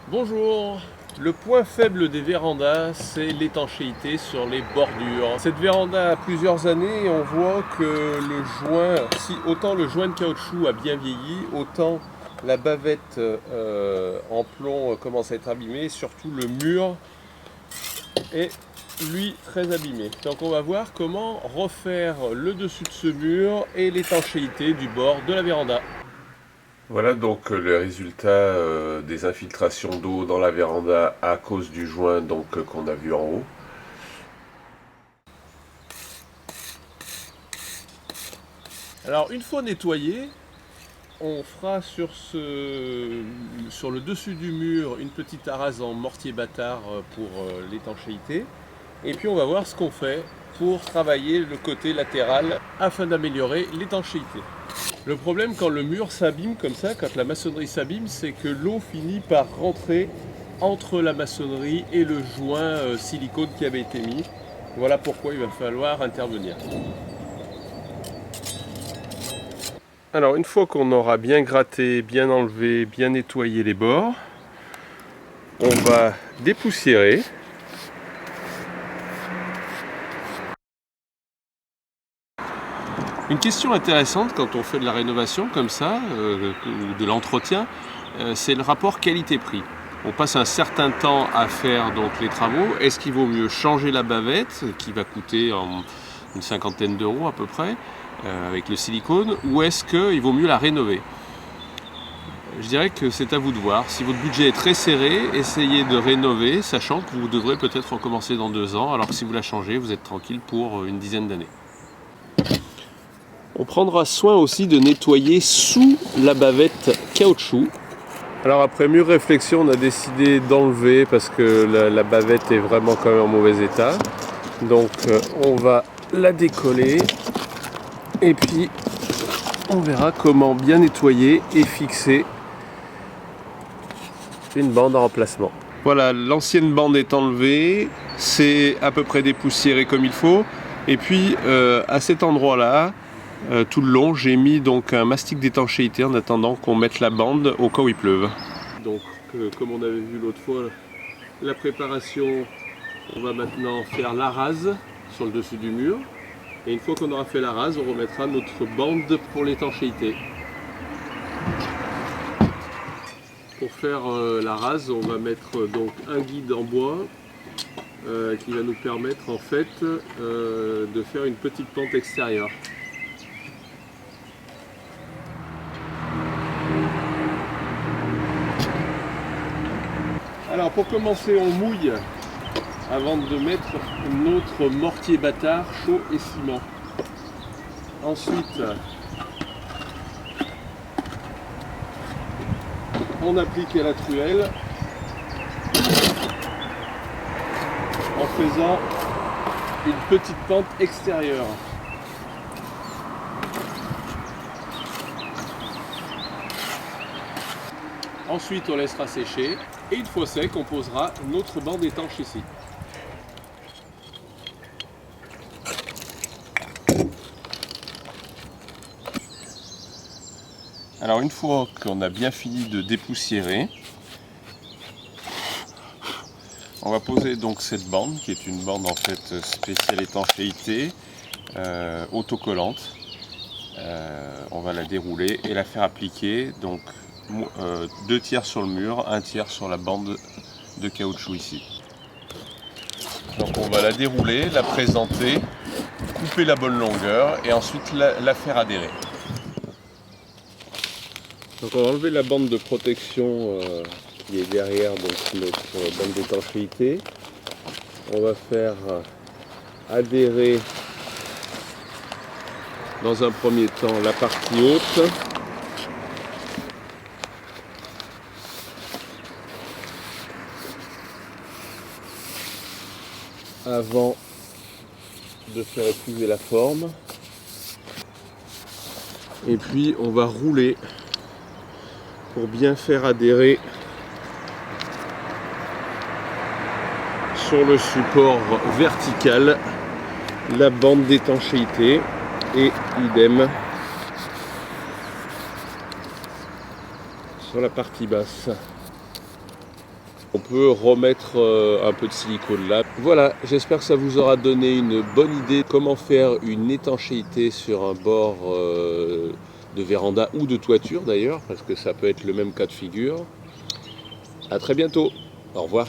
Bonjour. Le point faible des vérandas, c'est l'étanchéité sur les bordures. Cette véranda a plusieurs années et on voit que le joint, si autant le joint de caoutchouc a bien vieilli, autant la bavette en plomb commence à être abîmée, surtout le mur est lui très abîmé. Donc on va voir comment refaire le dessus de ce mur et l'étanchéité du bord de la véranda. Voilà donc le résultat des infiltrations d'eau dans la véranda à cause du joint qu'on a vu en haut. Alors une fois nettoyé, on fera sur le dessus du mur une petite arase en mortier bâtard pour l'étanchéité. Et puis on va voir ce qu'on fait pour travailler le côté latéral afin d'améliorer l'étanchéité. Le problème quand le mur s'abîme comme ça, quand la maçonnerie s'abîme, c'est que l'eau finit par rentrer entre la maçonnerie et le joint silicone qui avait été mis. Voilà pourquoi il va falloir intervenir. Alors une fois qu'on aura bien gratté, bien enlevé, bien nettoyé les bords, on va dépoussiérer. Une question intéressante quand on fait de la rénovation comme ça, ou de l'entretien, c'est le rapport qualité-prix. On passe un certain temps à faire donc les travaux. Est-ce qu'il vaut mieux changer la bavette, qui va coûter une cinquantaine d'euros à peu près, avec le silicone, ou est-ce qu'il vaut mieux la rénover? Je dirais que c'est à vous de voir. Si votre budget est très serré, essayez de rénover, sachant que vous devrez peut-être recommencer dans 2 ans, alors que si vous la changez, vous êtes tranquille pour une dizaine d'années. On prendra soin aussi de nettoyer sous la bavette caoutchouc. Alors après mûre réflexion, on a décidé d'enlever parce que la bavette est vraiment quand même en mauvais état. Donc on va la décoller et puis on verra comment bien nettoyer et fixer une bande en remplacement. Voilà, l'ancienne bande est enlevée, c'est à peu près dépoussiéré comme il faut. Et puis à cet endroit-là, tout le long, j'ai mis donc un mastic d'étanchéité en attendant qu'on mette la bande au cas où il pleuve. Donc comme on avait vu l'autre fois, la préparation, on va maintenant faire la rase sur le dessus du mur. Et une fois qu'on aura fait la rase, on remettra notre bande pour l'étanchéité. Pour faire la rase, on va mettre donc un guide en bois qui va nous permettre en fait de faire une petite pente extérieure. Alors pour commencer, on mouille avant de mettre notre mortier bâtard chaud et ciment. Ensuite, on applique à la truelle en faisant une petite pente extérieure. Ensuite, on laissera sécher et une fois sec, on posera notre bande étanche ici. Alors une fois qu'on a bien fini de dépoussiérer, on va poser donc cette bande qui est une bande en fait spéciale étanchéité, autocollante. On va la dérouler et la faire appliquer donc 2 tiers sur le mur, 1 tiers sur la bande de caoutchouc ici. Donc on va la dérouler, la présenter, couper la bonne longueur et ensuite la faire adhérer. Donc on va enlever la bande de protection qui est derrière donc notre bande d'étanchéité. On va faire adhérer dans un premier temps la partie haute. Avant de faire épouser la forme. Et puis on va rouler pour bien faire adhérer sur le support vertical la bande d'étanchéité et idem sur la partie basse. On peut remettre un peu de silicone là. Voilà, j'espère que ça vous aura donné une bonne idée de comment faire une étanchéité sur un bord de véranda ou de toiture d'ailleurs, parce que ça peut être le même cas de figure. À très bientôt, au revoir.